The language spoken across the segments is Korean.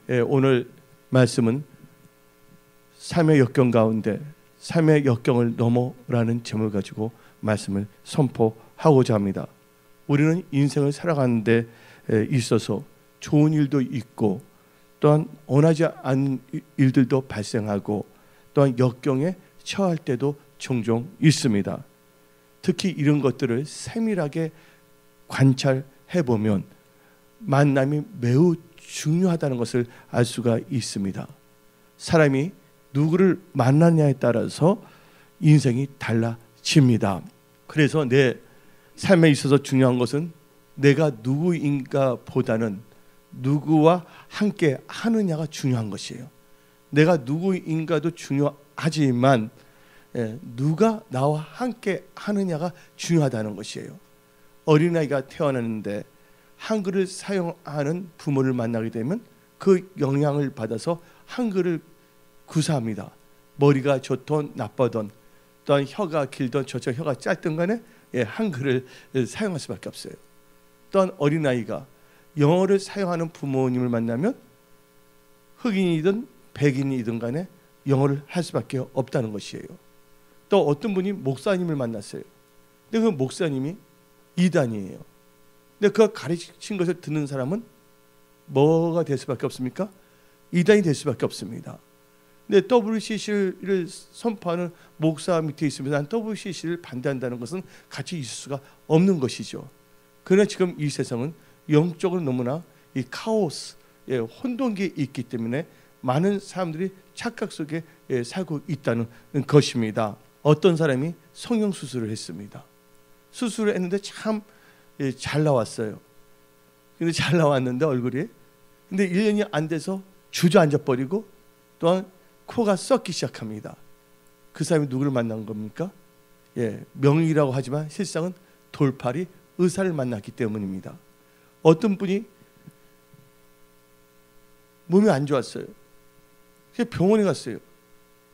오늘 말씀은 삶의 역경 가운데 삶의 역경을 넘어라는 제목을 가지고 말씀을 선포하고자 합니다. 우리는 인생을 살아가는 데 있어서 좋은 일도 있고 또한 원하지 않은 일들도 발생하고 또한 역경에 처할 때도 종종 있습니다. 특히 이런 것들을 세밀하게 관찰해 보면 만남이 매우 중요하다는 것을 알 수가 있습니다. 사람이 누구를 만나냐에 따라서 인생이 달라집니다. 그래서 내 삶에 있어서 중요한 것은 내가 누구인가 보다는 누구와 함께 하느냐가 중요한 것이에요. 내가 누구인가도 중요하지만 누가 나와 함께 하느냐가 중요하다는 것이에요. 어린아이가 태어났는데 한글을 사용하는 부모를 만나게 되면 그 영향을 받아서 한글을 구사합니다. 머리가 좋든 나쁘든 또한 혀가 길든 저쪽 혀가 짧든 간에 한글을 사용할 수밖에 없어요. 또한 어린아이가 영어를 사용하는 부모님을 만나면 흑인이든 백인이든 간에 영어를 할 수밖에 없다는 것이에요. 또 어떤 분이 목사님을 만났어요. 근데 그 목사님이 이단이에요. 근데 그가 가르친 것을 듣는 사람은 뭐가 될 수밖에 없습니까? 이단이 될 수밖에 없습니다. 근데 WCC를 선포하는 목사 밑에 있으면서 난 WCC를 반대한다는 것은 같이 있을 수가 없는 것이죠. 그러나 지금 이 세상은 영적으로 너무나 이 카오스, 혼돈기에 있기 때문에 많은 사람들이 착각 속에 살고 있다는 것입니다. 어떤 사람이 성형수술을 했습니다. 수술을 했는데 참 잘 나왔어요. 근데 잘 나왔는데 얼굴이 근데 1년이 안 돼서 주저앉아 버리고 또한 코가 썩기 시작합니다. 그 사람이 누구를 만난 겁니까? 명의라고 하지만 실상은 돌팔이 의사를 만났기 때문입니다. 어떤 분이 몸이 안 좋았어요. 그래서 병원에 갔어요.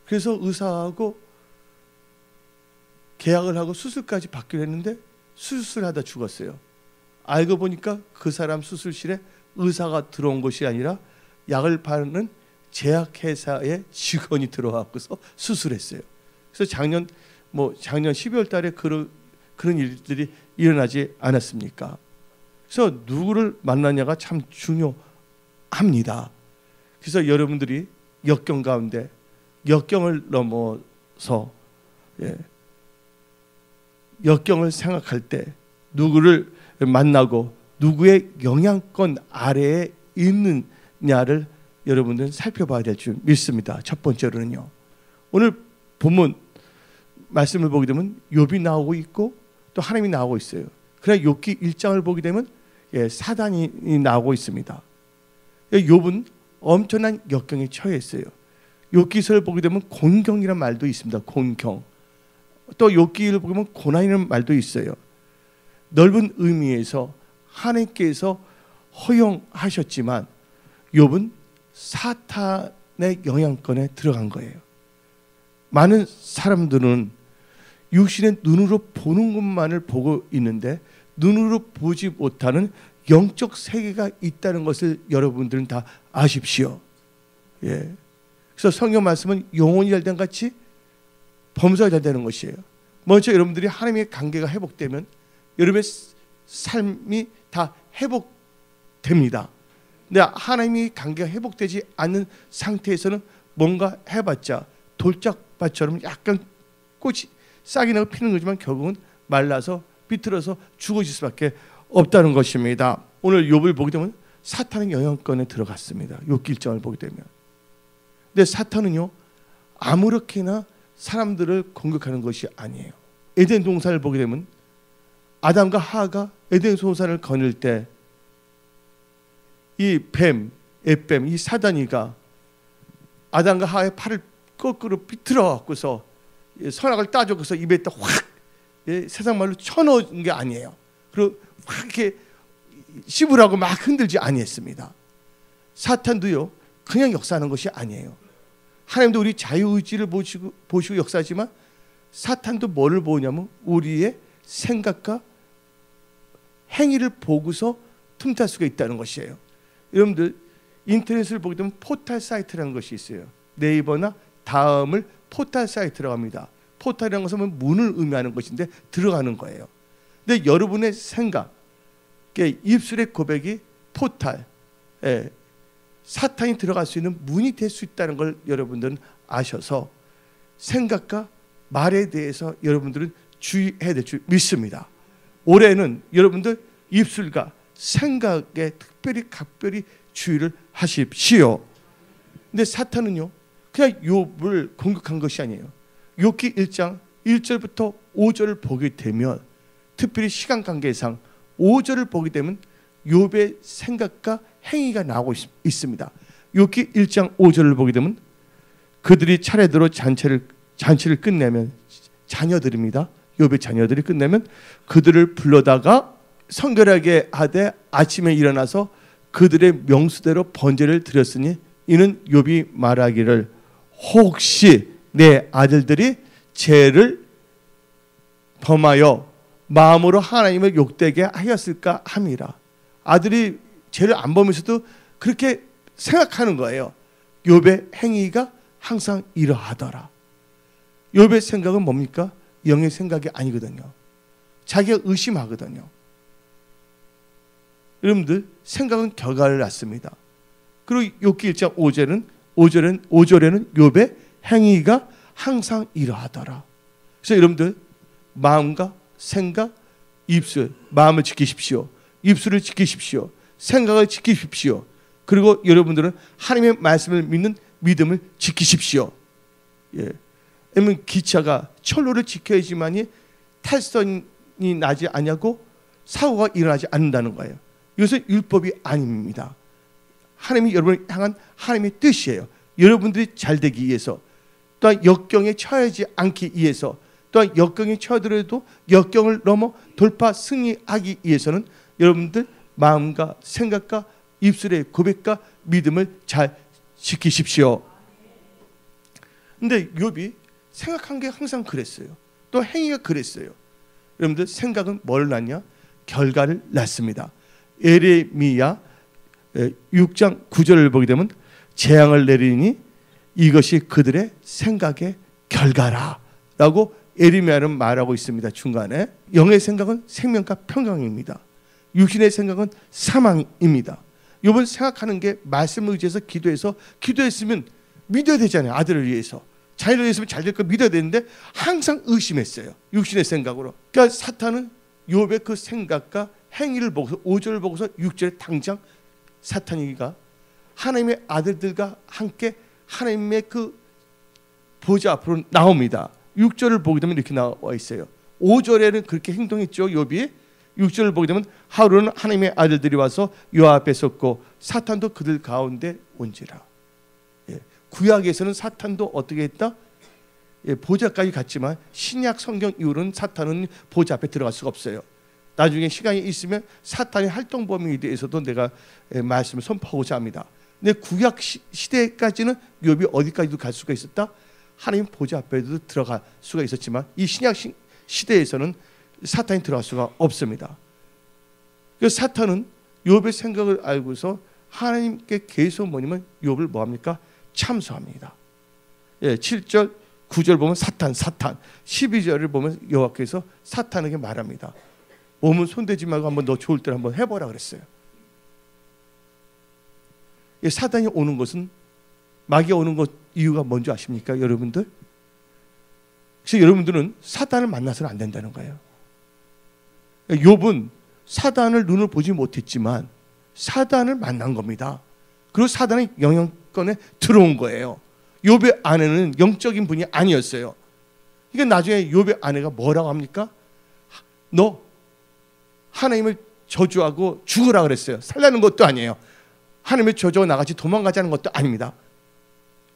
그래서 의사하고 계약을 하고 수술까지 받기로 했는데 수술하다 죽었어요. 알고 보니까 그 사람 수술실에 의사가 들어온 것이 아니라 약을 파는 제약회사의 직원이 들어와서 수술했어요. 그래서 작년 12월 달에 그런 일들이 일어나지 않았습니까? 그래서 누구를 만나냐가 참 중요합니다. 그래서 여러분들이 역경 가운데 역경을 넘어서 역경을 생각할 때 누구를 만나고 누구의 영향권 아래에 있느냐를 여러분들은 살펴봐야 될 줄 믿습니다. 첫 번째로는요. 오늘 본문 말씀을 보게 되면 욥이 나오고 있고 또 하나님이 나오고 있어요. 그러나 욥기 1장을 보게 되면 사단이 나오고 있습니다. 욥은 엄청난 역경에 처해 있어요. 욥기서를 보게 되면 곤경이라는 말도 있습니다. 곤경. 또 욥기를 보면 고난이라는 말도 있어요. 넓은 의미에서 하나님께서 허용하셨지만 욥은 사탄의 영향권에 들어간 거예요. 많은 사람들은 육신의 눈으로 보는 것만을 보고 있는데 눈으로 보지 못하는 영적 세계가 있다는 것을 여러분들은 다 아십시오. 그래서 성경 말씀은 영혼이 잘 된 같이 범사가 잘 되는 것이에요. 먼저 여러분들이 하나님의 관계가 회복되면 여러분의 삶이 다 회복됩니다. 근데 하나님의 관계가 회복되지 않는 상태에서는 뭔가 해봤자 돌짝밭처럼 약간 꽃이 싹이 나고 피는 거지만 결국은 말라서 비틀어서 죽어질 수밖에 없다는 것입니다. 오늘 욥을 보게 되면 사탄의 영향권에 들어갔습니다. 욥기 1장을 보게 되면. 근데 사탄은요 아무렇게나 사람들을 공격하는 것이 아니에요. 에덴 동산을 보게 되면 아담과 하와가 에덴 동산을 거닐 때 이 뱀, 이 사단이가 아담과 하와의 팔을 거꾸로 비틀어 갖고서 선악을 따져서 입에 딱 확 세상 말로 쳐넣은 게 아니에요. 그리고 확 이렇게 씹으라고 막 흔들지 아니했습니다. 사탄도요 그냥 역사하는 것이 아니에요. 하나님도 우리 자유의지를 보시고 역사하지만 사탄도 뭐를 보냐면 우리의 생각과 행위를 보고서 틈탈 수가 있다는 것이에요. 여러분들 인터넷을 보게 되면 포털 사이트라는 것이 있어요. 네이버나 다음을 포털 사이트라고 합니다. 포털이라는 것은 문을 의미하는 것인데 들어가는 거예요. 근데 여러분의 생각, 입술의 고백이 포털, 사탄이 들어갈 수 있는 문이 될 수 있다는 걸 여러분들은 아셔서 생각과 말에 대해서 여러분들은 주의해야 될 줄 믿습니다. 올해는 여러분들 입술과 생각에 특별히 각별히 주의를 하십시오. 근데 사탄은요, 그냥 욥을 공격한 것이 아니에요. 욥기 1장 1절부터 5절을 보게 되면, 특별히 시간 관계상 5절을 보게 되면 욥의 생각과 행위가 나오고 있습니다. 욥기 1장 5절을 보게 되면 그들이 차례대로 잔치를 끝내면, 자녀들입니다. 욥의 자녀들이 끝내면 그들을 불러다가 성결하게 하되 아침에 일어나서 그들의 명수대로 번제를 드렸으니 이는 욥이 말하기를 혹시 내 아들들이 죄를 범하여 마음으로 하나님을 욕되게 하였을까 함이라. 아들이 죄를 안 범했어도 그렇게 생각하는 거예요. 욥의 행위가 항상 이러하더라. 욥의 생각은 뭡니까? 영의 생각이 아니거든요. 자기가 의심하거든요. 여러분들, 생각은 결과를 낳습니다. 그리고 욥기 1장 5절에는 욥의 행위가 항상 이러하더라. 그래서 여러분들, 마음과 생각, 입술, 마음을 지키십시오. 입술을 지키십시오. 생각을 지키십시오. 그리고 여러분들은 하나님의 말씀을 믿는 믿음을 지키십시오. 왜냐하면 기차가 철로를 지켜야지만이 탈선이 나지 않냐고 사고가 일어나지 않는다는 거예요. 이것은 율법이 아닙니다. 하나님이 여러분을 향한 하나님의 뜻이에요. 여러분들이 잘 되기 위해서, 또한 역경에 처하지 않기 위해서, 또한 역경에 처하더라도 역경을 넘어 돌파 승리하기 위해서는 여러분들 마음과 생각과 입술의 고백과 믿음을 잘 지키십시오. 근데 욥이 생각한 게 항상 그랬어요. 또 행위가 그랬어요. 여러분들, 생각은 뭘 낳냐? 결과를 낳습니다. 예레미야 6장 9절을 보게 되면 재앙을 내리니 이것이 그들의 생각의 결과라 라고 예레미야는 말하고 있습니다. 중간에 영의 생각은 생명과 평강입니다. 육신의 생각은 사망입니다. 욥은 생각하는 게 말씀을 의지해서 기도했으면 믿어야 되잖아요. 아들을 위해서, 자녀를 위해서 잘 될 거 믿어야 되는데 항상 의심했어요. 육신의 생각으로. 그러니까 사탄은 욥의 그 생각과 행위를 보고서 5절을 보고서 6절에 당장 사탄이가 하나님의 아들들과 함께 하나님의 그 보좌 앞으로 나옵니다. 6절을 보게 되면 이렇게 나와 있어요. 5절에는 그렇게 행동했죠. 욥이. 6절을 보게 되면 하루는 하나님의 아들들이 와서 요 앞에 섰고 사탄도 그들 가운데 온지라. 구약에서는 사탄도 어떻게 했다? 보좌까지 갔지만 신약 성경 이후로는 사탄은 보좌 앞에 들어갈 수가 없어요. 나중에 시간이 있으면 사탄의 활동 범위에 대해서도 내가 말씀을 선포하고자 합니다. 근데 구약 시대까지는 욥이 어디까지도 갈 수가 있었다? 하나님 보좌 앞에도 들어갈 수가 있었지만 이 신약 시대에서는 사탄이 들어갈 수가 없습니다. 그래서 사탄은 욥의 생각을 알고서 하나님께 계속 뭐냐면 욥을 뭐합니까? 참소합니다. 7절 9절 보면 사탄 12절을 보면 여호와께서 사탄에게 말합니다. 몸은 손대지 말고 한번 너 좋을 때 한번 해보라 그랬어요. 사탄이 오는 것은, 마귀가 오는 것 이유가 뭔지 아십니까, 여러분들? 그래서 여러분들은 사탄을 만나서는 안 된다는 거예요. 욥은 사탄을 눈을 보지 못했지만 사탄을 만난 겁니다. 그리고 사탄의 영향권에 들어온 거예요. 욥의 아내는 영적인 분이 아니었어요. 그러니까 나중에 욥의 아내가 뭐라고 합니까? 너 하나님을 저주하고 죽으라 그랬어요. 살라는 것도 아니에요. 하나님을 저주하고 나같이 도망가자는 것도 아닙니다.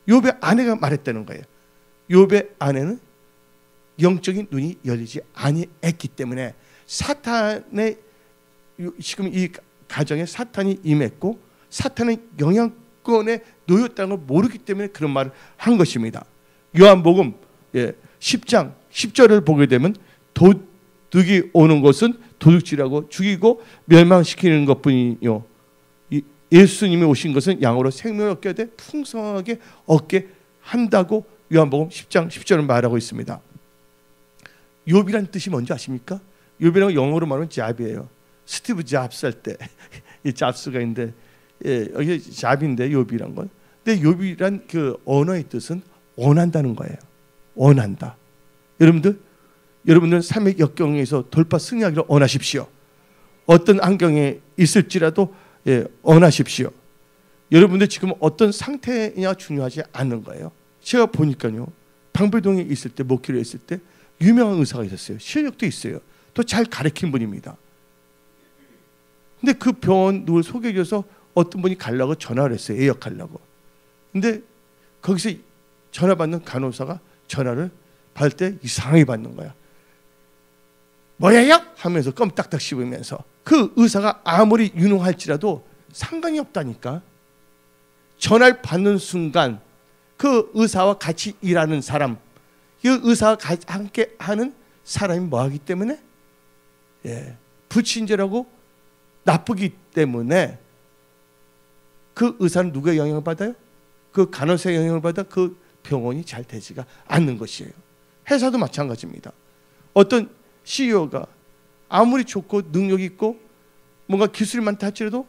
욥의 아내가 말했다는 거예요. 욥의 아내는 영적인 눈이 열리지 아니했기 때문에 사탄의, 지금 이 가정에 사탄이 임했고 사탄의 영향권에 놓였다는 걸 모르기 때문에 그런 말을 한 것입니다. 요한복음 10장 10절을 보게 되면 도둑이 오는 것은 도둑질하고 죽이고 멸망시키는 것뿐이요, 예수님이 오신 것은 양으로 생명을 얻게 돼 풍성하게 얻게 한다고 요한복음 10장 10절을 말하고 있습니다. 욥이란 뜻이 뭔지 아십니까? 욥이라는 영어로 말하면 잡이에요. 스티브 잡스 할 때 이 잡스가 있는데 여기 잡인데 욥이란 건. 근데 욥이란 그 언어의 뜻은 원한다는 거예요. 원한다. 여러분들 삶의 역경에서 돌파 승리하기를 원하십시오. 어떤 환경에 있을지라도 원하십시오. 여러분들 지금 어떤 상태냐 중요하지 않는 거예요. 제가 보니까요, 방배동에 있을 때, 목회로 있을 때 유명한 의사가 있었어요. 실력도 있어요. 또 잘 가르친 분입니다. 근데 그 병원 누굴 소개해줘서 어떤 분이 가려고 전화를 했어요. 예약하려고. 근데 거기서 전화 받는 간호사가 전화를 받을 때 이상하게 받는 거야. 뭐예요? 하면서 껌 딱딱 씹으면서. 그 의사가 아무리 유능할지라도 상관이 없다니까. 전화를 받는 순간 그 의사와 같이 일하는 사람, 그 의사와 함께 하는 사람이 뭐하기 때문에? 불친절하고 나쁘기 때문에 그 의사는 누구의 영향을 받아요? 그 간호사의 영향을 받아 그 병원이 잘 되지가 않는 것이에요. 회사도 마찬가지입니다. 어떤 CEO가 아무리 좋고 능력 있고 뭔가 기술이 많다 할지라도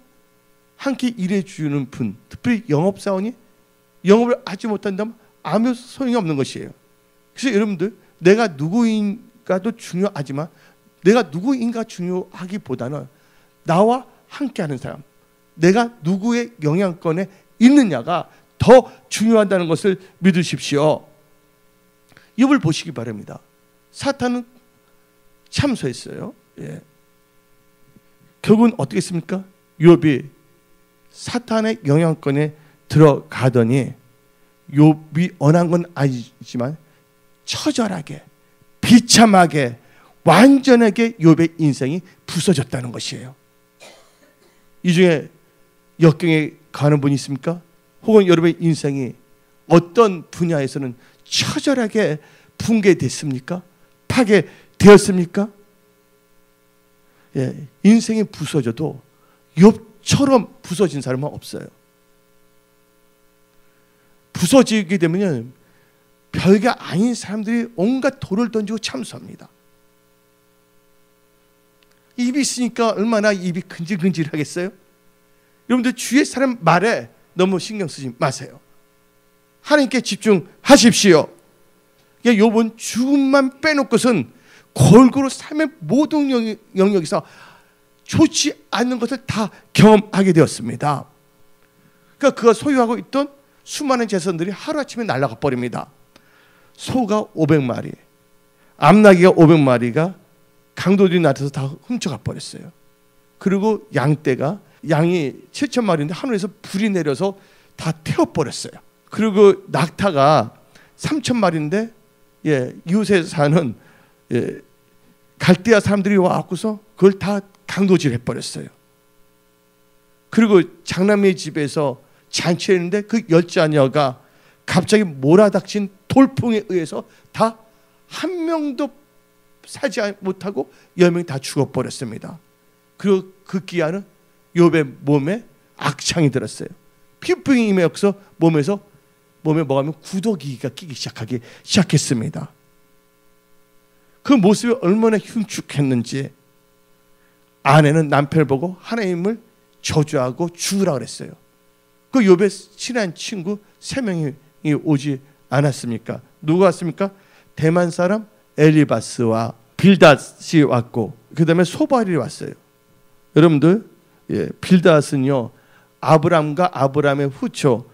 함께 일해주는 분, 특별히 영업사원이 영업을 하지 못한다면 아무 소용이 없는 것이에요. 그래서 여러분들, 내가 누구인가도 중요하지만 내가 누구인가 중요하기보다는 나와 함께하는 사람, 내가 누구의 영향권에 있느냐가 더 중요하다는 것을 믿으십시오. 욥을 보시기 바랍니다. 사탄은 참소했어요. 결국은 어떻게 했습니까? 욥이 사탄의 영향권에 들어가더니 욥이 원한 건 아니지만 처절하게, 비참하게, 완전하게 욥의 인생이 부서졌다는 것이에요. 이 중에 역경에 가는 분이 있습니까? 혹은 여러분의 인생이 어떤 분야에서는 처절하게 붕괴됐습니까? 파괴되었습니까? 인생이 부서져도 욥처럼 부서진 사람은 없어요. 부서지게 되면 별게 아닌 사람들이 온갖 돌을 던지고 참수합니다. 입이 있으니까 얼마나 입이 근질근질하겠어요? 여러분들 주위의 사람 말에 너무 신경 쓰지 마세요. 하나님께 집중하십시오. 욥은 죽음만 빼놓고선 골고루 삶의 모든 영역에서 좋지 않는 것을 다 경험하게 되었습니다. 그러니까 그가 소유하고 있던 수많은 재산들이 하루아침에 날아가 버립니다. 소가 500마리, 암나귀가 500마리가 강도들이 나타나서 다 훔쳐가 버렸어요. 그리고 양떼가, 양이 7,000마리인데 하늘에서 불이 내려서 다 태워버렸어요. 그리고 낙타가 3,000마리인데 이웃에 사는 갈대아 사람들이 와갖고서 그걸 다 강도질 해버렸어요. 그리고 장남의 집에서 잔치했는데 그 열자녀가 갑자기 몰아닥친 돌풍에 의해서 다 한 명도 살지 못하고 10명이 다 죽어버렸습니다. 그리고 그 기한은 욥의 몸에 악창이 들었어요. 피부병이 임해서 몸에 뭐가 하면 구더기가 끼기 시작했습니다. 그 모습이 얼마나 흉측했는지 아내는 남편을 보고 하나님을 저주하고 죽으라 그랬어요. 그 욥의 친한 친구 3명이 오지 않았습니까? 누가 왔습니까? 대만 사람 엘리바스와 빌닷이 왔고 그 다음에 소발이 왔어요. 여러분들, 빌닷은요 아브람과 아브람의 후초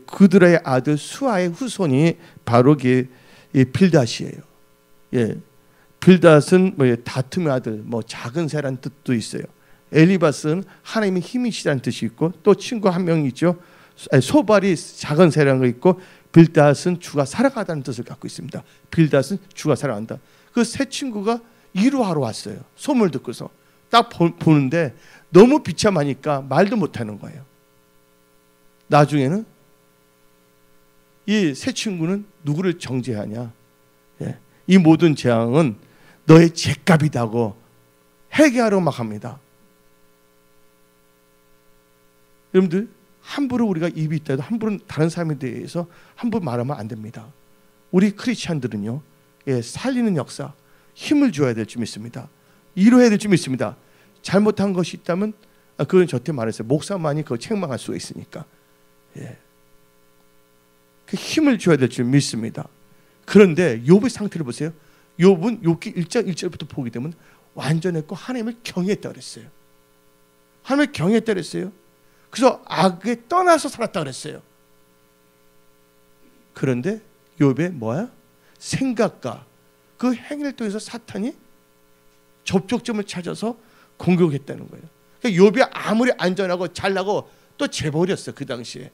그들의 아들 수아의 후손이 바로 이 빌닷이에요. 빌닷은 다툼의 아들, 작은 새란 뜻도 있어요. 엘리바스는 하나님의 힘이시라는 뜻이 있고 또 친구 한 명이 있죠. 소발이 작은 새라는 거 있고 빌닷은 주가 살아가다는 뜻을 갖고 있습니다. 빌닷은 주가 살아간다. 그 세 친구가 이루하러 왔어요. 소문을 듣고서 딱 보는데 너무 비참하니까 말도 못하는 거예요. 나중에는 이 세 친구는 누구를 정죄하냐? 이 모든 재앙은 너의 죄값이다고 회개하러 막 합니다. 여러분들 함부로 우리가 입이 있다 해도 함부로 다른 사람에 대해서 함부로 말하면 안 됩니다. 우리 크리스찬들은요, 살리는 역사, 힘을 줘야 될 줄 믿습니다. 이루어야 될 줄 믿습니다. 잘못한 것이 있다면 그건 저한테 말했어요. 목사만이 그거 책망할 수가 있으니까. 그 힘을 줘야 될 줄 믿습니다. 그런데 욥의 상태를 보세요. 욥은 욥기 1장 1절부터 보게 되면 완전했고 하나님을 경외했다 그랬어요. 하나님을 경외했다 그랬어요. 그래서 악에 떠나서 살았다 그랬어요. 그런데 욥의 뭐야? 생각과 그 행위를 통해서 사탄이 접촉점을 찾아서 공격했다는 거예요. 그러니까 욥이 아무리 안전하고 잘나고 또 재벌이었어요. 그 당시에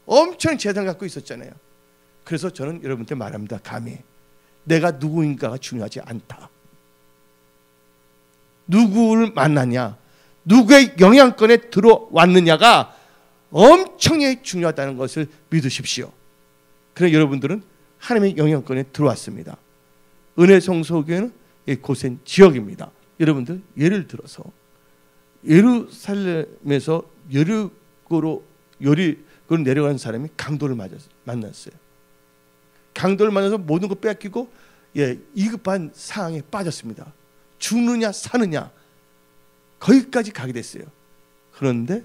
엄청 재산 갖고 있었잖아요. 그래서 저는 여러분한테 말합니다. 감히 내가 누구인가가 중요하지 않다. 누구를 만나냐, 누구의 영향권에 들어왔느냐가 엄청나게 중요하다는 것을 믿으십시오. 그래서 여러분들은 하나님의 영향권에 들어왔습니다. 은혜 성소교회는 고센 지역입니다. 여러분들 예를 들어서 예루살렘에서 여리고로 내려가는 사람이 강도를 만났어요. 강도를 만나서 모든 걸 빼앗기고 위급한 상황에 빠졌습니다. 죽느냐 사느냐 거기까지 가게 됐어요. 그런데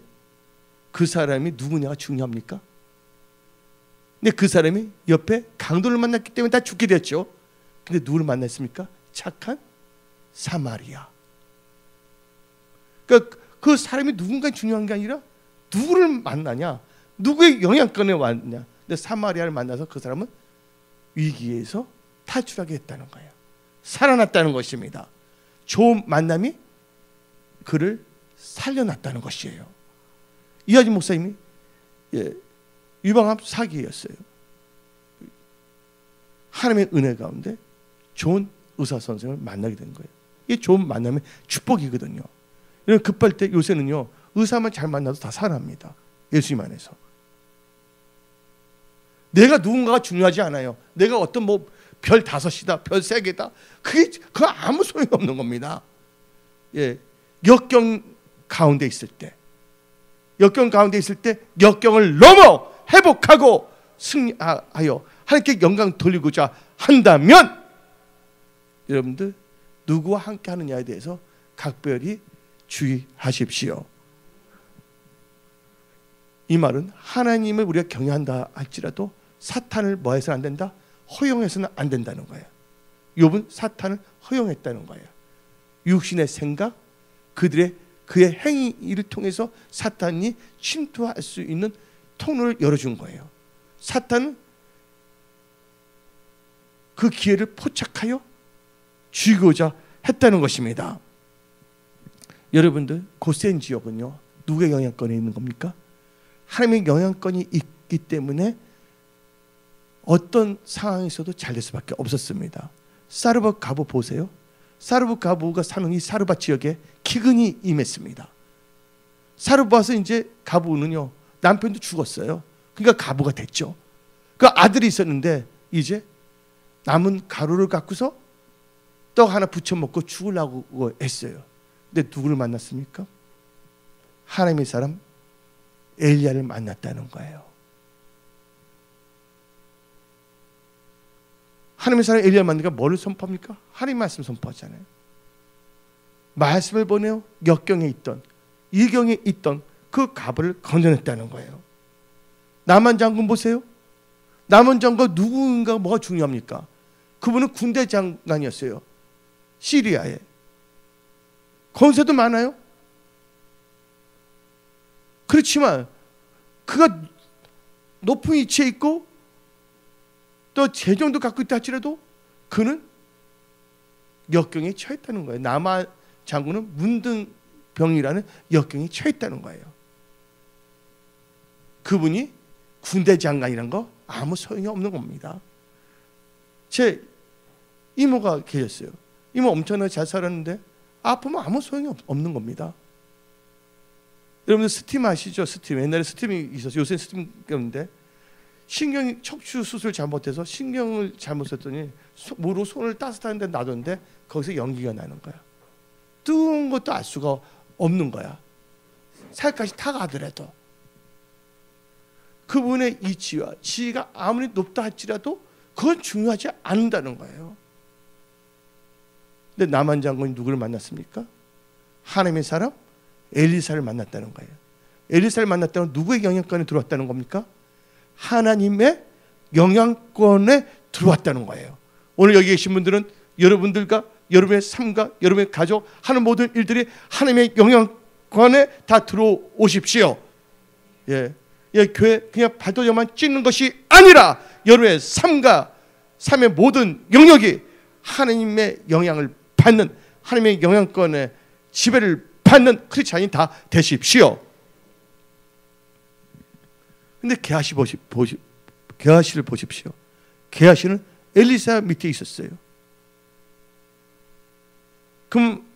그 사람이 누구냐가 중요합니까? 근데 그 사람이 옆에 강도를 만났기 때문에 다 죽게 됐죠. 근데 누구를 만났습니까? 착한 사마리아. 그러니까 그 사람이 누군가 중요한 게 아니라 누구를 만나냐, 누구의 영향권에 왔냐. 근데 사마리아를 만나서 그 사람은 위기에서 탈출하게 했다는 거예요. 살아났다는 것입니다. 좋은 만남이 그를 살려놨다는 것이에요. 이하진 목사님이 유방암 사기였어요. 하나님의 은혜 가운데 좋은 의사 선생을 만나게 된 거예요. 이게 좋은 만남의 축복이거든요. 급할 때 요새는요, 의사만 잘 만나도 다 살아납니다. 예수님 안에서. 내가 누군가가 중요하지 않아요. 내가 어떤 별 5이다, 별 3개다. 그거 아무 소용이 없는 겁니다. 역경 가운데 있을 때, 역경을 넘어 회복하고 승리하여 하나님께 영광 돌리고자 한다면, 여러분들 누구와 함께 하느냐에 대해서 각별히 주의하십시오. 이 말은 하나님을 우리가 경외한다 할지라도 사탄을 뭐 해서는 안 된다? 허용해서는 안 된다는 거예요. 욥은 사탄을 허용했다는 거예요. 육신의 생각, 그의 행위를 통해서 사탄이 침투할 수 있는 통로를 열어준 거예요. 사탄은 그 기회를 포착하여 죽이고자 했다는 것입니다. 여러분들 고센 지역은요, 누구의 영향권에 있는 겁니까? 하나님의 영향권이 있기 때문에 어떤 상황에서도 잘 될 수밖에 없었습니다. 사르밧 가부 보세요. 사르밧 가부가 사는 이 사르밧 지역에 기근이 임했습니다. 사르밧은 이제 가부는요, 남편도 죽었어요. 그러니까 가부가 됐죠. 그 아들이 있었는데 이제 남은 가루를 갖고서 떡 하나 부쳐 먹고 죽으려고 했어요. 근데 누구를 만났습니까? 하나님의 사람 엘리야를 만났다는 거예요. 하나님의 사람 엘리야를 만나니까 뭐를 선포합니까? 하나님 말씀 선포하잖아요. 말씀을 보내어 역경에 있던, 이경에 있던 그 가부를 건져냈다는 거예요. 나만 장군 보세요. 나만 장군 누군가 뭐가 중요합니까? 그분은 군대 장관이었어요. 시리아에. 권세도 많아요. 그렇지만 그가 높은 위치에 있고 또 재정도 갖고 있다 할지라도 그는 역경에 처했다는 거예요. 나마 장군은 문둥병이라는 역경에 처했다는 거예요. 그분이 군대 장관이란 거 아무 소용이 없는 겁니다. 제 이모가 계셨어요. 이모 엄청나게 잘 살았는데 아프면 아무 소용이 없는 겁니다. 여러분들 스팀 아시죠? 스팀. 옛날에 스팀이 있었어요. 요새 스팀이 없는데 신경이 척추 수술 잘못해서 신경을 잘못 썼더니 모로 손을 따뜻한 데 놔뒀는데 거기서 연기가 나는 거야. 뜨거운 것도 알 수가 없는 거야. 살갗이 타가더라도. 그분의 이치와 지위가 아무리 높다 할지라도 그건 중요하지 않는다는 거예요. 근데 나만 장군이 누구를 만났습니까? 하나님의 사람 엘리사를 만났다는 거예요. 엘리사를 만났다는 건 누구의 영향권에 들어왔다는 겁니까? 하나님의 영향권에 들어왔다는 거예요. 오늘 여기 계신 분들은 여러분들과 여러분의 삶과 여러분의 가족 하는 모든 일들이 하나님의 영향권에 다 들어오십시오. 예, 교회 그냥 발도장만 찍는 것이 아니라 여러분의 삶과 삶의 모든 영역이 하나님의 영향을 받는, 하나님의 영향권에 지배를 받는 크리스찬이 다 되십시오. 근데 게하시를 보십시오. 게하시는 엘리사 밑에 있었어요.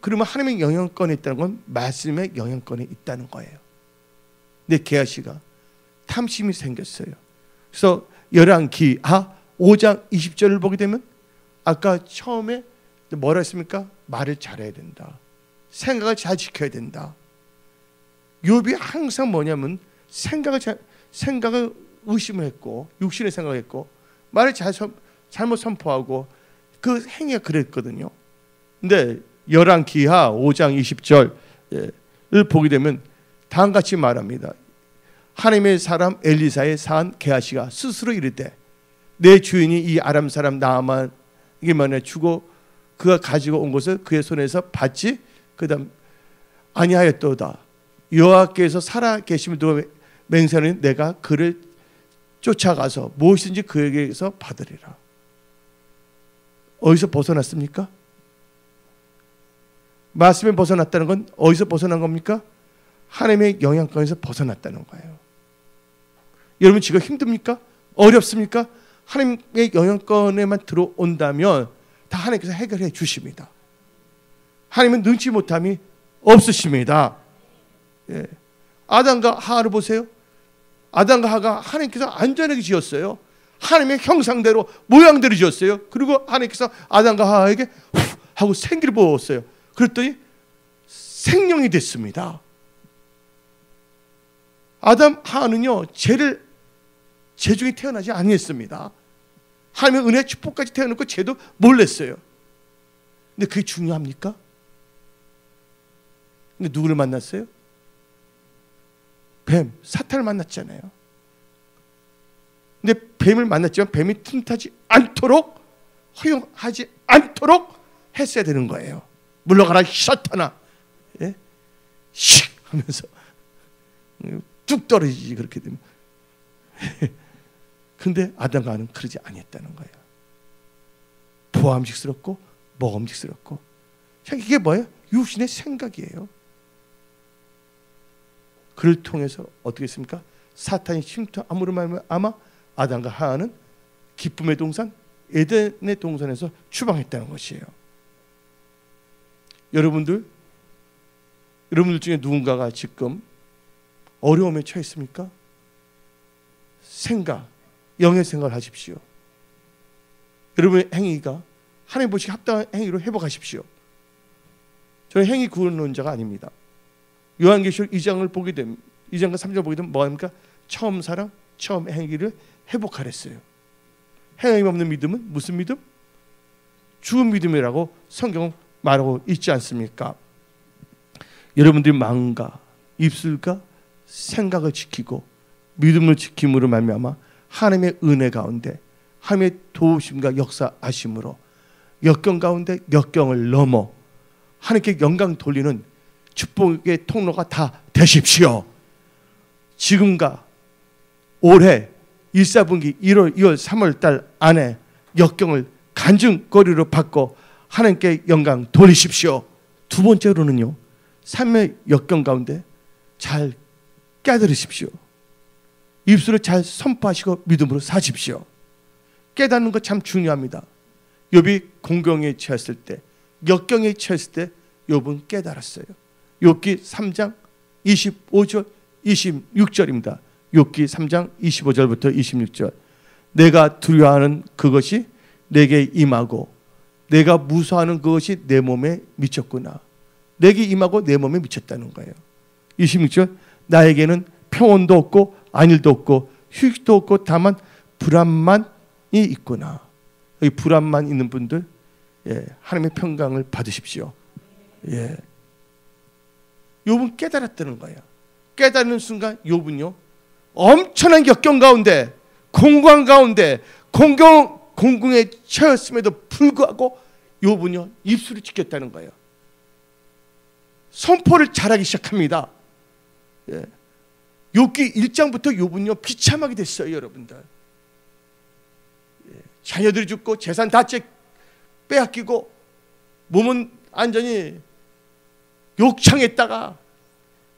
그러면 하나님의 영향권에 있다는 건 말씀의 영향권에 있다는 거예요. 근데 게하시가 탐심이 생겼어요. 그래서 열왕기하 5장 20절을 보게 되면 아까 처음에 뭐라 했습니까? 말을 잘해야 된다. 생각을 잘 지켜야 된다. 욥이 항상 뭐냐면 생각을 의심을 했고 육신의 생각을 했고 말을 잘못 선포하고 그 행위가 그랬거든요. 근데 열왕기하 5장 20절을 보게 되면 다음같이 말합니다. 하나님의 사람 엘리사의 사한 게하시가 스스로 이르되 내 주인이 이 아람 사람 나아만에게 만에 주고 그가 가지고 온 것을 그의 손에서 받지 그다음 아니하였도다. 여호와께서 살아 계심을 두고 맹세하는 내가 그를 쫓아가서 무엇인지 그에게서 받으리라. 어디서 벗어났습니까? 말씀에 벗어났다는 건 어디서 벗어난 겁니까? 하나님의 영향권에서 벗어났다는 거예요. 여러분 지금 힘듭니까? 어렵습니까? 하나님의 영향권에만 들어온다면 다 하나님께서 해결해 주십니다. 하나님은 능치 못함이 없으십니다. 예. 아담과 하와를 보세요. 아담과 하와가 하나님께서 안전하게 지었어요. 하나님의 형상대로 모양대로 지었어요. 그리고 하나님께서 아담과 하와에게 후 하고 생기를 부었어요. 그랬더니 생명이 됐습니다. 아담 하와는요 죄 중에 태어나지 아니했습니다. 하나님의 은혜 축복까지 태어났고 죄도 몰랐어요. 근데 그게 중요합니까? 근데 누구를 만났어요? 뱀, 사탄을 만났잖아요. 근데 뱀을 만났지만 뱀이 틈타지 않도록 허용하지 않도록 했어야 되는 거예요. 물러가라 사탄아. 예? 씩 하면서 뚝 떨어지지 그렇게 되면. 근데 아담과 하와는 그러지 아니했다는 거예요. 보암직스럽고 먹음직스럽고. 이게 뭐예요? 육신의 생각이에요. 그를 통해서 어떻게 했습니까? 사탄이 침투함으로 말하면 아마 아담과 하와는 기쁨의 동산 에덴의 동산에서 추방했다는 것이에요. 여러분들 중에 누군가가 지금 어려움에 처했습니까? 영의 생각을 하십시오. 여러분의 행위가 하나님 보시기에 합당한 행위로 회복하십시오. 저는 행위 구원론자가 아닙니다. 요한계시록 2장을 보게 되면 2장과 3장을 보게 되면 뭐합니까? 처음 사랑, 처음 행위를 회복하랬어요. 행위 없는 믿음은 무슨 믿음? 죽은 믿음이라고 성경은 말하고 있지 않습니까? 여러분들이 마음과 입술과 생각을 지키고 믿음을 지킴으로 말미암아 하나님의 은혜 가운데 하나님의 도우심과 역사하심으로 역경 가운데 역경을 넘어 하나님께 영광 돌리는 축복의 통로가 다 되십시오. 지금과 올해 1, 4분기 1월, 2월, 3월 달 안에 역경을 간증거리로 바꿔 하나님께 영광 돌리십시오. 두 번째로는요, 삶의 역경 가운데 잘 깨달으십시오. 입술을 잘 선포하시고 믿음으로 사십시오. 깨닫는 것 참 중요합니다. 욥이 공경에 처했을 때, 역경에 처했을 때 욥은 깨달았어요. 욥기 3장 25절 26절입니다. 욥기 3장 25절부터 26절. 내가 두려워하는 그것이 내게 임하고 내가 무서워하는 그것이 내 몸에 미쳤구나. 내게 임하고 내 몸에 미쳤다는 거예요. 26절. 나에게는 평온도 없고 안일도 없고 휴식도 없고 다만 불안만이 있구나. 여기 불안만 있는 분들, 하나님의 평강을 받으십시오. 욥은 깨달았다는 거예요. 깨달는 순간 욥은요, 엄청난 역경 가운데, 공고한 가운데, 공공에 처했음에도 불구하고 욥은요, 입술을 지켰다는 거예요. 선포를 잘하기 시작합니다. 욥기 1장부터 욥은요, 비참하게 됐어요, 여러분들. 자녀들이 죽고 재산 다 빼앗기고 몸은 완전히 욕창했다가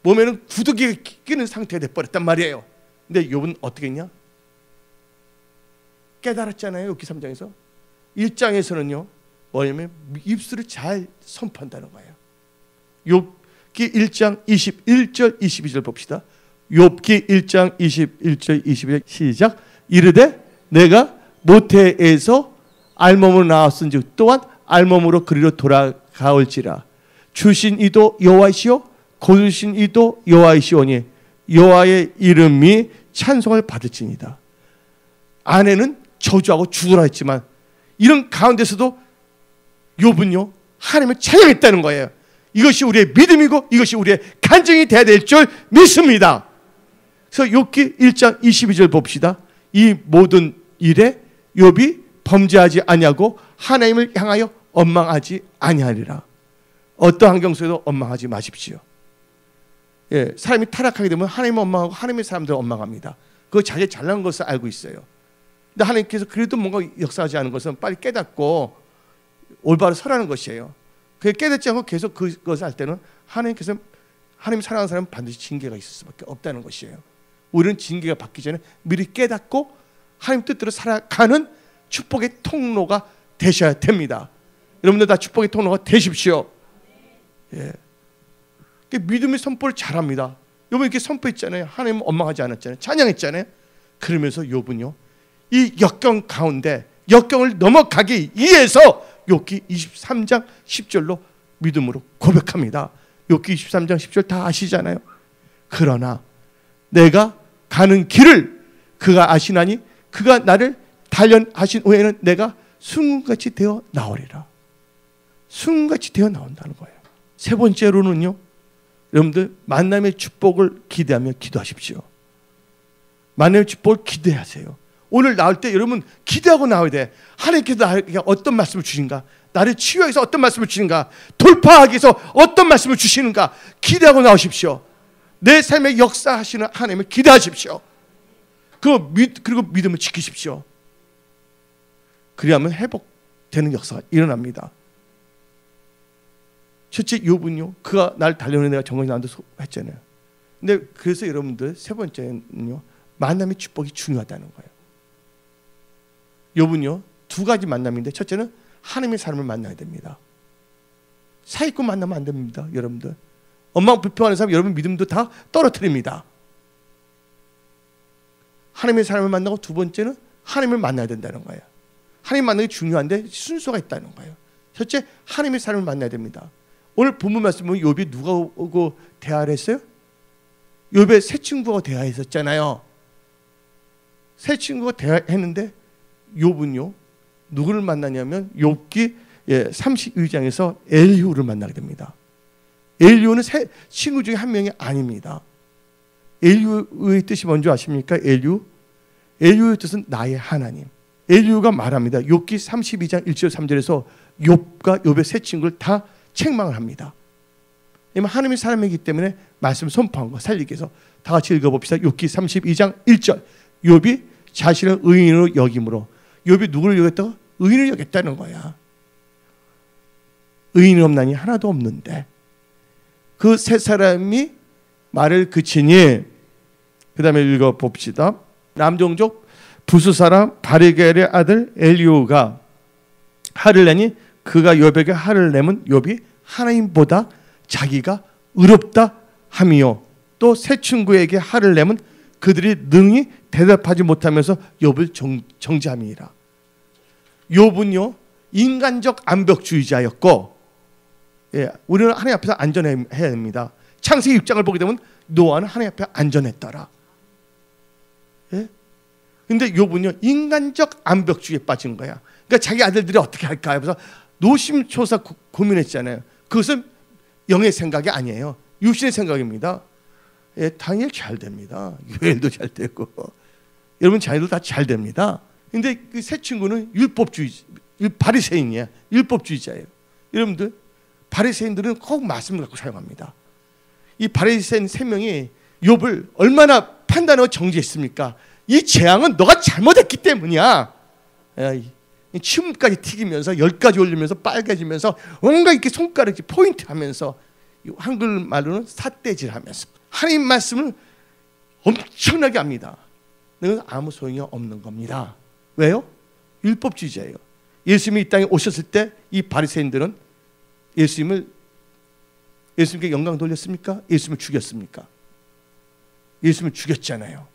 몸에는 구더기가 끼는 상태가 돼버렸단 말이에요. 근데 욥은 어떻게 했냐? 깨달았잖아요. 욥기 3장에서. 1장에서는요, 뭐냐면 입술을 잘 선포한다는 거예요. 욥기 1장 21절 22절 봅시다. 욥기 1장 21절 22절 시작. 이르되 내가 모태에서 알몸으로 나왔은즉 또한 알몸으로 그리로 돌아가올지라. 주신 이도 여호와이시요 거두신 이도 여호와이시오니 여호와의 이름이 찬송을 받을지니이다. 아내는 저주하고 죽으라 했지만 이런 가운데서도 욥은요, 하나님을 찬양했다는 거예요. 이것이 우리의 믿음이고 이것이 우리의 간증이 되어야 될 줄 믿습니다. 그래서 욥기 1장 22절 봅시다. 이 모든 일에 욥이 범죄하지 아니하고 하나님을 향하여 원망하지 아니하리라. 어떤 환경 속에도 원망하지 마십시오. 사람이 타락하게 되면 하나님을 원망하고 하나님의 사람들을 원망합니다. 그거 자기 잘난 것을 알고 있어요. 근데 하나님께서 그래도 뭔가 역사하지 않은 것은 빨리 깨닫고 올바로 서라는 것이에요. 그게 깨닫지 않고 계속 그것을 할 때는 하나님께서 하나님 사랑하는 사람은 반드시 징계가 있을 수밖에 없다는 것이에요. 우리는 징계가 받기 전에 미리 깨닫고 하나님 뜻대로 살아가는 축복의 통로가 되셔야 됩니다. 여러분들 다 축복의 통로가 되십시오. 믿음의 선포를 잘합니다. 욥은 이렇게 선포했잖아요. 하나님은 원망하지 않았잖아요. 찬양했잖아요. 그러면서 욥은요, 이 역경 가운데 역경을 넘어가기 위해서 욥기 23장 10절로 믿음으로 고백합니다. 욥기 23장 10절 다 아시잖아요. 그러나 내가 가는 길을 그가 아시나니 그가 나를 단련하신 후에는 내가 순금같이 되어 나오리라. 순금같이 되어 나온다는 거예요. 세 번째로는요, 여러분들 만남의 축복을 기대하며 기도하십시오. 만남의 축복을 기대하세요. 오늘 나올 때 여러분 기대하고 나와야 돼. 하나님께서 나에게 어떤 말씀을 주신가, 나를 치유하기 위해서 어떤 말씀을 주신가, 돌파하기 위해서 어떤 말씀을 주시는가 기대하고 나오십시오. 내 삶에 역사하시는 하나님을 기대하십시오. 그리고 믿음을 지키십시오. 그리하면 회복되는 역사가 일어납니다. 첫째 욥은요, 그가 날 달려오는 내가 정말 나한테 했잖아요. 근데 그래서 여러분들 세 번째는요, 만남의 축복이 중요하다는 거예요. 욥은요, 두 가지 만남인데 첫째는 하나님의 사람을 만나야 됩니다. 사기꾼 만나면 안 됩니다. 여러분들 원망 불평하는 사람 여러분 믿음도 다 떨어뜨립니다. 하나님의 사람을 만나고 두 번째는 하나님을 만나야 된다는 거예요. 하나님 만나기 중요한데 순서가 있다는 거예요. 첫째, 하나님의 사람을 만나야 됩니다. 오늘 본문 말씀 보면 욥이 누가 오고 대화를 했어요? 욥의 세 친구가 대화했었잖아요. 세 친구가 대화했는데 욥은요, 누구를 만나냐면 욥기 32장에서 엘리후를 만나게 됩니다. 엘리후는 세 친구 중에 한 명이 아닙니다. 엘리후의 뜻이 뭔지 아십니까? 엘리후의 뜻은 나의 하나님. 엘리후가 말합니다. 욥기 32장 1절 3절에서 욥과 욥의 세 친구를 다 책망을 합니다. 왜냐하면 하나님의 사람이기 때문에 말씀 선포한 거 살리기 위해서 다 같이 읽어봅시다. 욥기 32장 1절. 욥이 자신을 의인으로 여김으로. 욥이 누구를 여겼다고? 의인을 여겼다는 거야. 의인이 없나니 하나도 없는데 그 세 사람이 말을 그치니, 그 다음에 읽어봅시다. 남종족 부수 사람 바르겔의 아들 엘리후가 화를 내니 그가 욥에게 화를 내면 욥이 하나님보다 자기가 의롭다 함이요, 또 세 친구에게 화를 내면 그들이 능히 대답하지 못하면서 욥을 정죄함이니라. 욥은요, 인간적 암벽주의자였고, 우리는 하나님 앞에서 안전해야 됩니다. 창세기 6장을 보게 되면 노아는 하나님 앞에 안전했더라. 근데 욥은요 인간적 암벽주의에 빠진 거야. 그러니까 자기 아들들이 어떻게 할까 해서 노심초사 고민했잖아요. 그것은 영의 생각이 아니에요. 육신의 생각입니다. 예, 다니엘 잘 됩니다. 요엘도 잘 되고 여러분 자녀도 다 잘 됩니다. 근데 그 세 친구는 율법주의, 바리새인이야. 율법주의자예요. 여러분들 바리새인들은 꼭 말씀을 갖고 사용합니다. 이 바리새인 세 명이 욥을 얼마나 판단하고 정죄했습니까? 이 재앙은 너가 잘못했기 때문이야. 침까지 튀기면서 10가지 올리면서 빨개지면서 뭔가 이렇게 손가락이 포인트 하면서 한글말로는 삿대질하면서 하나님 말씀을 엄청나게 합니다. 이건 아무 소용이 없는 겁니다. 왜요? 율법주의자예요. 예수님이 이 땅에 오셨을 때 이 바리새인들은 예수님께 영광 돌렸습니까? 예수님을 죽였습니까? 예수님을 죽였잖아요.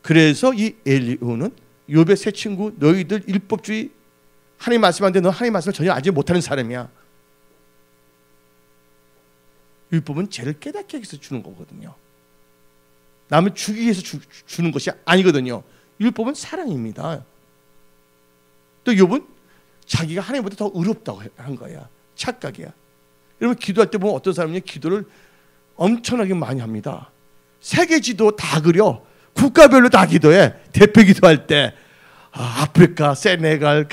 그래서 이 엘리후는 욥의 세 친구 너희들 율법주의 하나님 말씀하는데 너 하나님 말씀을 전혀 알지 못하는 사람이야. 율법은 죄를 깨닫게 해서 주는 거거든요. 남을 죽이기 위해서 주는 것이 아니거든요. 율법은 사랑입니다. 또 욥은 자기가 하나님보다 더 의롭다고 한 거야. 착각이야. 여러분 기도할 때 보면 어떤 사람이 기도를 엄청나게 많이 합니다. 세계 지도 다 그려. 국가별로 다 기도해. 대표 기도할 때 아프리카, 세네갈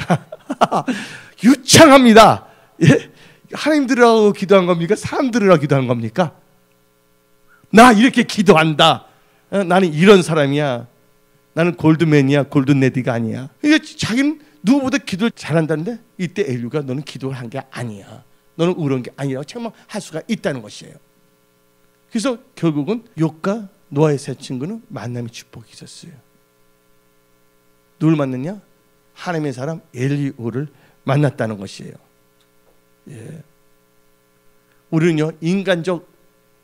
유창합니다. 예? 하나님들하고 기도한 겁니까? 사람들하고 기도한 겁니까? 나 이렇게 기도한다. 나는 이런 사람이야. 나는 골드맨이야. 골든레디가 아니야. 이게 자기는 누구보다 기도를 잘한다는데 이때 엘리후가 너는 기도를 한 게 아니야. 너는 의로운 게 아니라고 책망할 수가 있다는 것이에요. 그래서 결국은 욥과 노아의 세 친구는 만남의 축복이 있었어요. 누굴 만났냐? 하나님의 사람 엘리후를 만났다는 것이에요. 예. 우리는요 인간적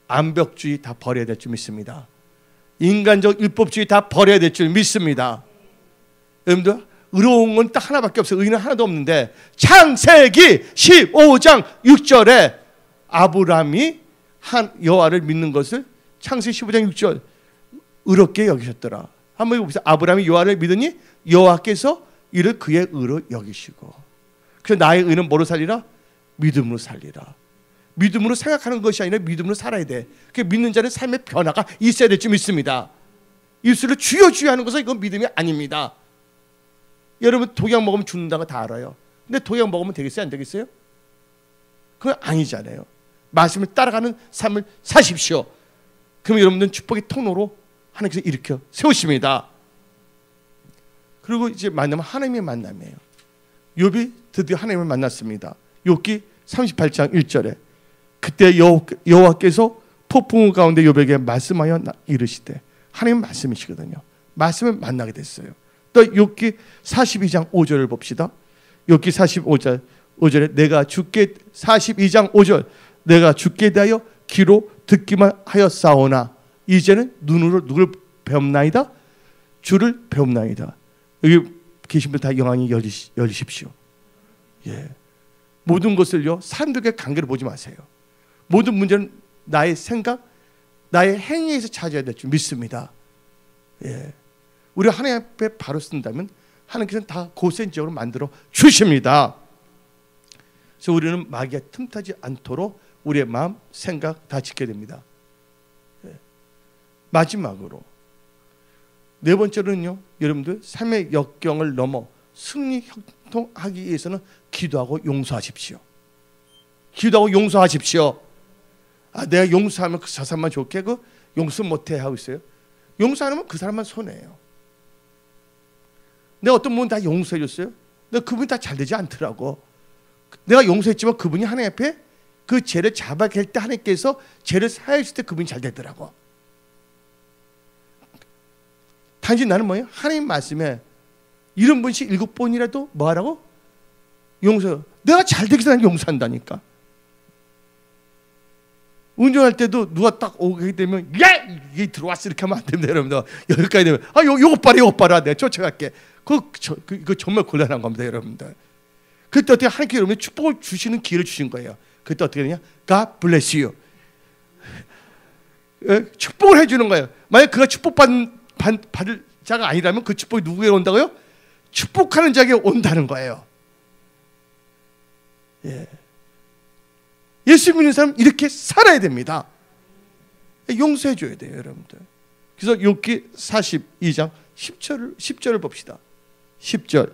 암벽주의 다 버려야 될 줄 믿습니다. 인간적 율법주의 다 버려야 될 줄 믿습니다. 여러분들 의로운 건 딱 하나밖에 없어요. 의인은 하나도 없는데 창세기 15장 6절에 아브라함이 여호와를 믿는 것을 창세기 15장 6절 의롭게 여기셨더라. 한번 보세요. 아브라함이 여호와를 믿으니 여호와께서 이를 그의 의로 여기시고. 그래서 나의 의는 뭐로 살리라? 믿음으로 살리라. 믿음으로 생각하는 것이 아니라 믿음으로 살아야 돼. 그 믿는 자는 삶의 변화가 있어야 될 줄 믿습니다. 입술을 주여 주여 하는 것은 이건 믿음이 아닙니다. 여러분 독약 먹으면 죽는다는 거 다 알아요. 근데 독약 먹으면 되겠어요? 안 되겠어요? 그건 아니잖아요. 말씀을 따라가는 삶을 사십시오. 그럼 여러분들은 축복의 통로로 하나님께서 일으켜 세우십니다. 그리고 이제 만나면 하나님의 만남이에요. 욥이 드디어 하나님을 만났습니다. 욥기 38장 1절에 그때 여호와께서 폭풍우 가운데 욥에게 말씀하여 이르시되 하나님 말씀이시거든요. 말씀을 만나게 됐어요. 또 욥기 42장 5절을 봅시다. 욥기 45장 5절에 내가 죽게 42장 5절 내가 죽게 대하여 귀로 듣기만 하였사오나 이제는 눈으로 누굴 배움나이다? 주를 배움나이다. 여기 계신 분 다 영안이 열리십시오. 예. 모든 것을요 사람들과 관계를 보지 마세요. 모든 문제는 나의 생각, 나의 행위에서 찾아야 될 줄 믿습니다. 예. 우리가 하나님 앞에 바로 쓴다면 하나님께서는 다 고센적으로 만들어 주십니다. 그래서 우리는 마귀가 틈타지 않도록 우리의 마음, 생각 다 지켜야 됩니다. 예. 마지막으로 네 번째로는요, 여러분들 삶의 역경을 넘어 승리 형통하기 위해서는 기도하고 용서하십시오. 기도하고 용서하십시오. 내가 용서하면 그 사람만 좋게 그 용서 못해 하고 있어요. 용서 안 하면 그 사람만 손해예요. 내가 어떤 분은 다 용서해 줬어요. 근데 그분이 다 잘 되지 않더라고. 내가 용서했지만 그분이 하나님 앞에 그 죄를 자백할 때 하나님께서 죄를 사하여 줄 때 그분이 잘 되더라고. 단지 나는 뭐예요? 하나님 말씀에 이런 분씩 7번이라도 뭐 하라고? 용서. 내가 잘 되기 전에 용서한다니까. 운전할 때도 누가 딱 오게 되면 야! 이게 들어왔어 이렇게 하면 안 됩니다. 여러분들. 여기까지 되면 요거 봐라 내가 쫓아갈게. 그거 정말 곤란한 겁니다. 여러분들. 그때 어떻게 하나님께 여러분이 축복을 주시는 기회를 주신 거예요. 그때 어떻게 되냐? God bless you. 축복을 해주는 거예요. 만약 그가 축복받은 받을 자가 아니라면 그 축복이 누구에게 온다고요? 축복하는 자에게 온다는 거예요. 예. 예수 믿는 사람 이렇게 살아야 됩니다. 용서해 줘야 돼요, 여러분들. 그래서 욥기 42장 10절을 봅시다. 10절.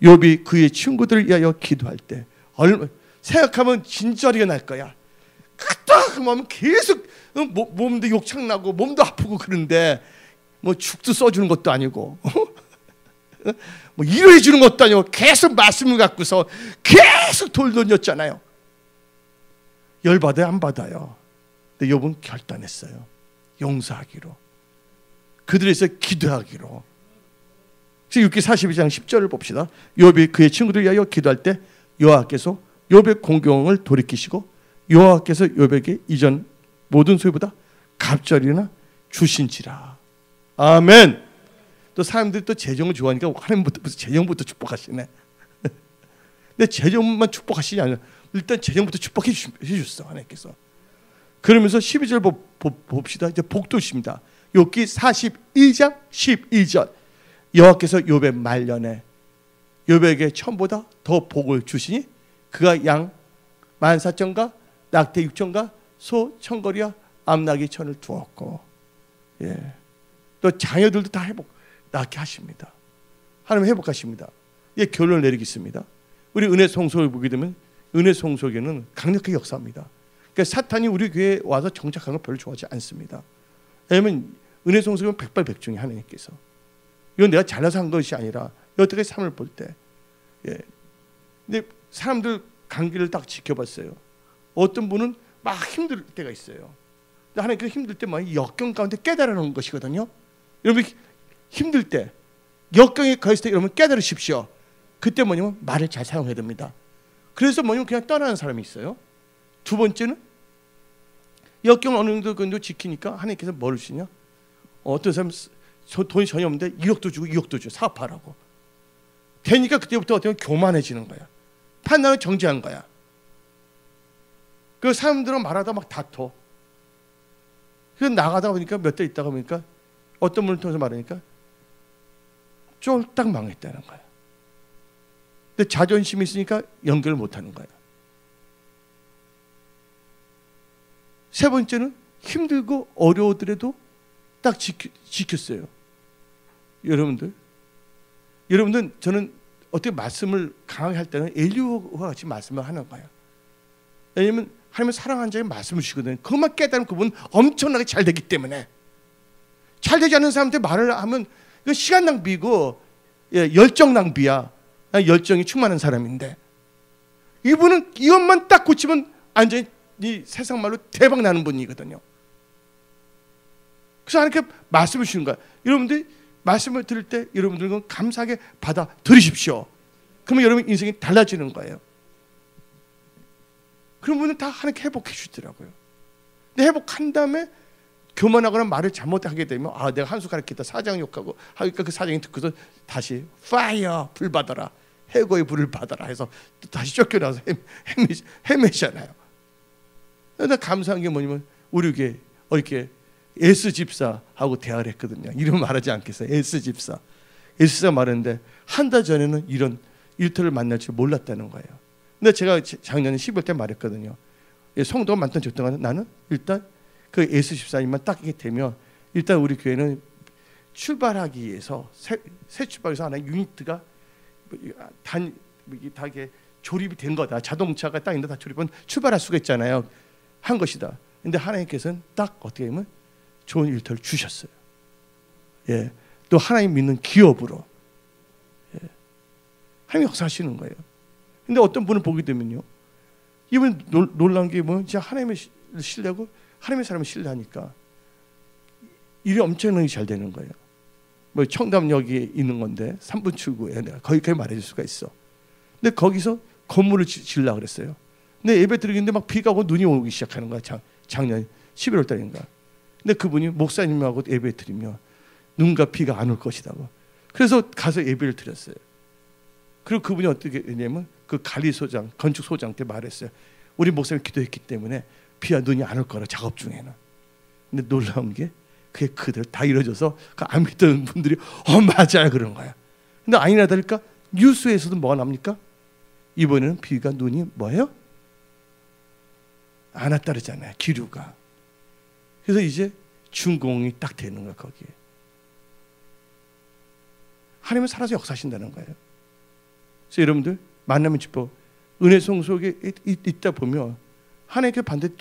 욥이 그의 친구들을 위하여 기도할 때 생각하면 진저리가 날 거야. 딱 하면 계속 몸도 욕창나고 몸도 아프고 그런데 뭐 죽도 써주는 것도 아니고 뭐 위로해 주는 것도 아니고 계속 말씀을 갖고서 계속 돌던졌잖아요. 열받아요, 안 받아요? 근데 욥은 결단했어요. 용서하기로, 그들에서 기도하기로. 그래서 6기 42장 10절을 봅시다. 욥이 그의 친구들 위하여 기도할 때 여호와께서 욥의 공경을 돌이키시고 여호와께서 욥에게 이전 모든 소유보다 갑절이나 주신지라. 아멘. 또 사람들이 또 재정을 좋아하니까 하나님부터 재정부터 축복하시네. 근데 재정만 축복하시지 않아요. 일단 재정부터 축복해 주셨어, 하나님께서. 그러면서 12절 봅시다. 이제 복도십니다. 욥기 42장 12절. 여호와께서 욥의 말년에 욥에게 처음보다 더 복을 주시니 그가 양 14,000과 낙태 6,000과 소 1,000거리와 암나귀 1,000을 두었고, 예. 또 자녀들도 다 낳게 하십니다. 하나님 회복하십니다. 예, 결론을 내리겠습니다. 우리 은혜 성소를 보게 되면 은혜 성소에는 강력하게 역사합니다. 그러니까 사탄이 우리 교회에 와서 정착하는 걸 별로 좋아하지 않습니다. 왜냐하면 은혜 성소는 백발백중이 하나님께서. 이건 내가 잘나서 한 것이 아니라 여태까지 삶을 볼 때, 예. 근데 사람들 관계를 딱 지켜봤어요. 어떤 분은 막 힘들 때가 있어요. 근데 하나님께서 힘들 때 막 역경 가운데 깨달아놓은 것이거든요. 여러분 힘들 때, 역경에 거했을 때 여러분 깨달으십시오. 그때 뭐냐면 말을 잘 사용해야 됩니다. 그래서 뭐냐면 그냥 떠나는 사람이 있어요. 두 번째는 역경 어느 정도 지키니까 하나님께서 뭘 주시냐? 어떤 사람 돈이 전혀 없는데 1억도 주고 2억도 줘, 사업하라고. 되니까 그때부터 어떻게 교만해지는 거야. 판단을 정지한 거야. 그 사람들은 말하다 막 다퉈. 그래서 나가다 보니까 몇 달 있다가 보니까 어떤 분을 통해서 말하니까 쫄딱 망했다는 거야. 근데 자존심이 있으니까 연결을 못하는 거야. 세 번째는 힘들고 어려우더라도 딱 지켰어요. 여러분들 저는 어떻게 말씀을 강하게 할 때는 엘리야와 같이 말씀을 하는 거예요. 왜냐하면 하나님은 사랑하는 자에게 말씀을 주시거든요. 그것만 깨달으면 그분은 엄청나게 잘 되기 때문에. 잘 되지 않는 사람한테 말을 하면 이건 시간 낭비고, 예, 열정 낭비야. 열정이 충만한 사람인데 이분은 이것만 딱 고치면 완전히 이 세상 말로 대박 나는 분이거든요. 그래서 하나님께 말씀을 주시는 거야. 여러분들이 말씀을 들을 때 여러분들은 감사하게 받아 들으십시오. 그러면 여러분 인생이 달라지는 거예요. 그런 분은 다 하나님께 회복해 주시더라고요. 근데 회복한 다음에 교만하거나 말을 잘못하게 되면 내가 한 수 가르치다 사장 욕하고 하니까 그 사장이 듣고서 다시 파이어 불 받아라, 해고의 불을 받아라 해서 또 다시 쫓겨나서 헤매잖아요. 근데 감사한 게 뭐냐면 우리 교회 이렇게 S 집사하고 대화를 했거든요. 이름 말하지 않겠어요. S 집사. S 집사가 말했는데 한 달 전에는 이런 일터를 만날 줄 몰랐다는 거예요. 근데 제가 작년에 12월 때 말했거든요. 성도가 많던 적동안 나는 일단 그 S 집사님만 딱 이게 되면 일단 우리 교회는 출발하기 위해서 새 출발해서 하나의 유니트가 다 이게 조립이 된 거다. 자동차가 딱 있는데 다 조립은 출발할 수가 있잖아요. 한 것이다. 근데 하나님께서는 딱 어떻게 보면 좋은 일터를 주셨어요. 예, 또 하나님 믿는 기업으로, 예, 하나님 역사하시는 거예요. 근데 어떤 분을 보게 되면요, 이분 놀라운 게 뭐 진짜 하나님을 신뢰하고 하나님의 사람을 신뢰하니까 일이 엄청나게 잘 되는 거예요. 뭐 청담역에 있는 건데 3분 출구에 내가 거기까지 말해줄 수가 있어. 근데 거기서 건물을 지으려고 그랬어요. 근데 예배 드리는데 막 비가 오고 눈이 오기 시작하는 거야. 작년 11월 달인가. 근데 그분이 목사님하고 예배 드리면 눈과 비가 안 올 것이라고. 그래서 가서 예배를 드렸어요. 그리고 그분이 어떻게 했냐면 그 관리소장, 건축소장한테 말했어요. 우리 목사님이 기도했기 때문에 비와 눈이 안 올 거라, 작업 중에는. 근데 놀라운 게 그게 그대로 다 이루어져서 그 안 믿던 분들이 맞아요 그러는 거야. 근데 아니나 다를까 뉴스에서도 뭐가 납니까? 이번에는 비가 눈이 뭐예요? 안 왔다르잖아요. 기류가. 그래서 이제 준공이 딱 되는 거야 거기에. 하나님은 살아서 역사하신다는 거예요. 그래서 여러분들 만남의 축복 은혜송 속에 있다 보면 하나님께 반드시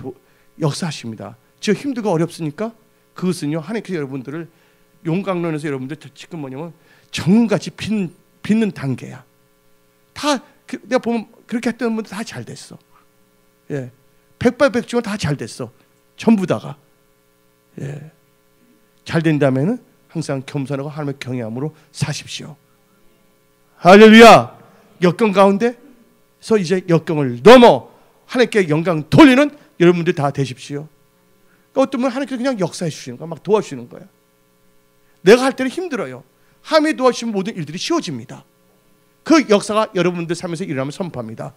역사하십니다. 지금 힘들고 어렵습니까? 그것은요 하나님께서 여러분들을 용광로에서 여러분들 지금 뭐냐면 정금같이 빚는 단계야. 다 내가 보면 그렇게 했던 분들 다 잘 됐어. 예, 백발백중은 다 잘 됐어. 전부 다가. 예, 잘 된다면은 항상 겸손하고 하나님의 경외함으로 사십시오. 할렐루야. 역경 가운데서 이제 역경을 넘어 하나님께 영광 돌리는 여러분들 다 되십시오. 그러니까 어떤 분은 하나님께서 그냥 역사해 주시는 거야. 막 도와주시는 거야. 내가 할 때는 힘들어요. 하나님이 도와주시면 모든 일들이 쉬워집니다. 그 역사가 여러분들 삶에서 일어나면 선포합니다.